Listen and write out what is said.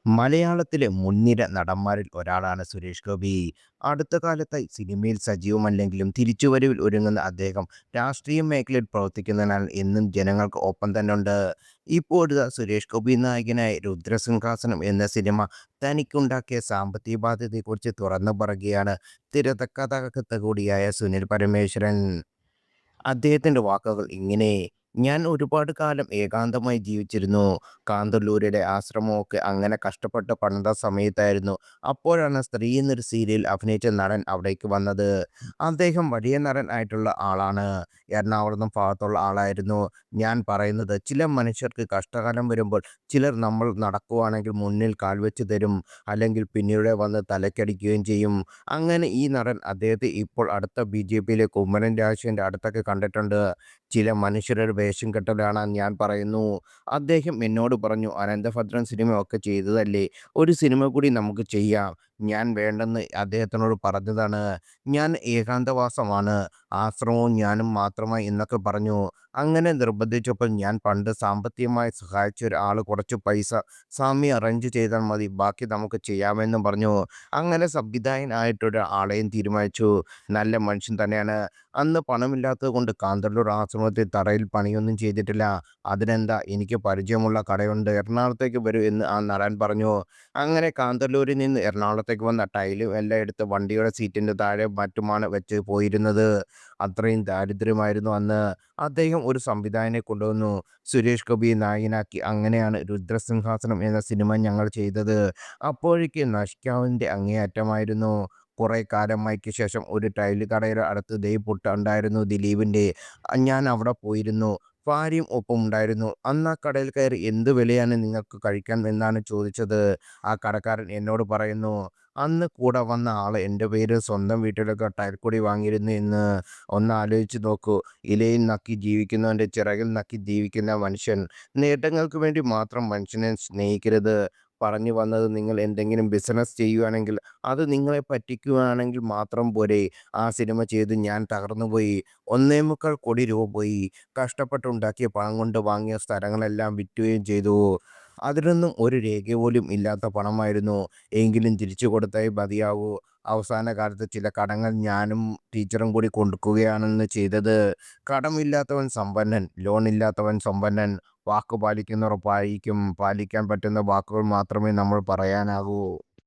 മലയാളത്തിലെ മുൻനിര നടന്മാരിൽ ഒരാളാണ് സുരേഷ് ഗോപി. അടുത്ത കാലത്തായി സിനിമയിൽ സജീവമല്ലെങ്കിലും തിരിച്ചുവരവിൽ ഒരുങ്ങുന്ന അദ്ദേഹം രാഷ്ട്രീയ മേഖലയിൽ പ്രവർത്തിക്കുന്നതിനാൽ എന്നും ജനങ്ങൾക്ക് ഒപ്പം തന്നെയുണ്ട്. ഇപ്പോഴിതാ സുരേഷ് ഗോപി നായകനായ രുദ്രസിംഹാസനം എന്ന സിനിമ തനിക്കുണ്ടാക്കിയ സാമ്പത്തിക ബാധ്യതയെക്കുറിച്ച് തുറന്നു പറയുകയാണ് തിരക്കഥാകൃത്ത് കൂടിയായ സുനിൽ പരമേശ്വരൻ. അദ്ദേഹത്തിന്റെ വാക്കുകൾ ഇങ്ങനെ: "ഞാൻ ഒരുപാട് കാലം ഏകാന്തമായി ജീവിച്ചിരുന്നു. കാന്തല്ലൂരിലെ ആശ്രമമൊക്കെ അങ്ങനെ കഷ്ടപ്പെട്ട് പണിത സമയത്തായിരുന്നു. അപ്പോഴാണ് സ്ത്രീ എന്നൊരു സീരിയലിൽ അഭിനയിച്ച നടൻ അവിടേക്ക് വന്നത്. അദ്ദേഹം വലിയ നടൻ ആയിട്ടുള്ള ആളാണ്. എറണാകുളം ഭാഗത്തുള്ള ആളായിരുന്നു. ഞാൻ പറയുന്നത്, ചില മനുഷ്യർക്ക് കഷ്ടകാലം വരുമ്പോൾ ചിലർ നമ്മൾ നടക്കുവാണെങ്കിൽ മുന്നിൽ കാൽവെച്ച് തരും, അല്ലെങ്കിൽ പിന്നിലൂടെ വന്ന് തലയ്ക്കടിക്കുകയും ചെയ്യും. അങ്ങനെ ഈ നടൻ അദ്ദേഹത്തെ ഇപ്പോൾ അടുത്ത ബിജെപിയിലെ കുമ്മനം രാജശേഖരന്റെ അടുത്തൊക്കെ കണ്ടിട്ടുണ്ട്. ചില മനുഷ്യരുടെ വേഷം കെട്ടലാണ് ഞാൻ പറയുന്നു. അദ്ദേഹം എന്നോട് പറഞ്ഞു, അനന്തഭദ്രൻ സിനിമ ഒക്കെ ചെയ്തതല്ലേ, ഒരു സിനിമ കൂടി നമുക്ക് ചെയ്യാം. ഞാൻ വേണ്ടെന്ന് അദ്ദേഹത്തിനോട് പറഞ്ഞതാണ്. ഞാൻ ഏകാന്തവാസമാണ്, ആശ്രമവും ഞാനും മാത്രമായി എന്നൊക്കെ പറഞ്ഞു. അങ്ങനെ നിർബന്ധിച്ചപ്പോൾ ഞാൻ പണ്ട് സാമ്പത്തികമായി സഹായിച്ച ഒരാൾ കുറച്ച് പൈസ സ്വാമി അറേഞ്ച് ചെയ്താൽ മതി, ബാക്കി നമുക്ക് ചെയ്യാമെന്നും പറഞ്ഞു. അങ്ങനെ സംവിധായകനായിട്ടൊരു ആളെയും തീരുമാനിച്ചു. നല്ല മനുഷ്യൻ തന്നെയാണ്. അന്ന് പണമില്ലാത്തത് കൊണ്ട് കാന്തല്ലൂർ ആശ്രമത്തിൽ തറയിൽ പണിയൊന്നും ചെയ്തിട്ടില്ല. അതിനെന്താ, എനിക്ക് പരിചയമുള്ള കടയുണ്ട്, എറണാകുളത്തേക്ക് വരൂ എന്ന് ആ നടൻ പറഞ്ഞു. അങ്ങനെ കാന്തല്ലൂരിൽ നിന്ന് എറണാകുളത്തേക്ക് വന്ന ടൈലും എല്ലാം എടുത്ത് വണ്ടിയുടെ സീറ്റിന്റെ താഴെ മറ്റുമാണ് വെച്ച് പോയിരുന്നത്. അത്രയും ദാരിദ്ര്യമായിരുന്നു അന്ന്. അദ്ദേഹം ഒരു സംവിധായകനെ കൊണ്ടുവന്നു, സുരേഷ് ഗോപിയെ നായകനാക്കി. അങ്ങനെയാണ് രുദ്രസിംഹാസനം എന്ന സിനിമ ഞങ്ങൾ ചെയ്തത്. അപ്പോഴേക്ക് നഷ്ടാവിൻ്റെ അങ്ങേയറ്റമായിരുന്നു. കുറെ കാലമായ്ക്ക് ശേഷം ഒരു ടൈല് കടയുടെ അടുത്ത് ദേ ഉണ്ടായിരുന്നു ദിലീപിന്റെ. ഞാൻ അവിടെ പോയിരുന്നു. ഭാര്യയും ഒപ്പം ഉണ്ടായിരുന്നു. അന്ന് ആ കടയിൽ കയറി എന്ത് വിലയാണ് നിങ്ങൾക്ക് കഴിക്കാൻ എന്നാണ് ചോദിച്ചത്. ആ കടക്കാരൻ എന്നോട് പറയുന്നു, അന്ന് കൂടെ വന്ന ആള് എൻ്റെ പേര് സ്വന്തം വീട്ടിലൊക്കെ ടൈൽക്കൂടി വാങ്ങിയിരുന്നു എന്ന്. ഒന്ന് ആലോചിച്ച് നോക്കൂ, ഇലയിൽ നക്കി ജീവിക്കുന്നവൻ്റെ ചിറകിൽ നക്കി ജീവിക്കുന്ന മനുഷ്യൻ. നേട്ടങ്ങൾക്ക് വേണ്ടി മാത്രം മനുഷ്യനെ സ്നേഹിക്കരുത്. പറഞ്ഞു വന്നത്, നിങ്ങൾ എന്തെങ്കിലും ബിസിനസ് ചെയ്യുകയാണെങ്കിൽ അത് നിങ്ങളെ പറ്റിക്കുകയാണെങ്കിൽ മാത്രം പോരെ. ആ സിനിമ ചെയ്ത് ഞാൻ തകർന്നുപോയി. 1.25 കോടി രൂപ പോയി. കഷ്ടപ്പെട്ടുണ്ടാക്കിയ പണം കൊണ്ട് വാങ്ങിയ സ്ഥലങ്ങളെല്ലാം വിറ്റുകയും ചെയ്തു. അതിലൊന്നും ഒരു രേഖ പോലും ഇല്ലാത്ത പണമായിരുന്നു. എങ്കിലും തിരിച്ചു കൊടുത്തേ മതിയാവൂ. അവസാന കാലത്ത് ചില കടങ്ങൾ ഞാനും ടീച്ചറും കൂടി കൊടുക്കുകയാണെന്ന് ചെയ്തത്. കടമില്ലാത്തവൻ സമ്പന്നൻ, ലോൺ ഇല്ലാത്തവൻ സമ്പന്നൻ. വാക്ക് പാലിക്കുന്നവർ പാലിക്കും. പാലിക്കാൻ പറ്റുന്ന വാക്കുകൾ മാത്രമേ നമ്മൾ പറയാനാകൂ.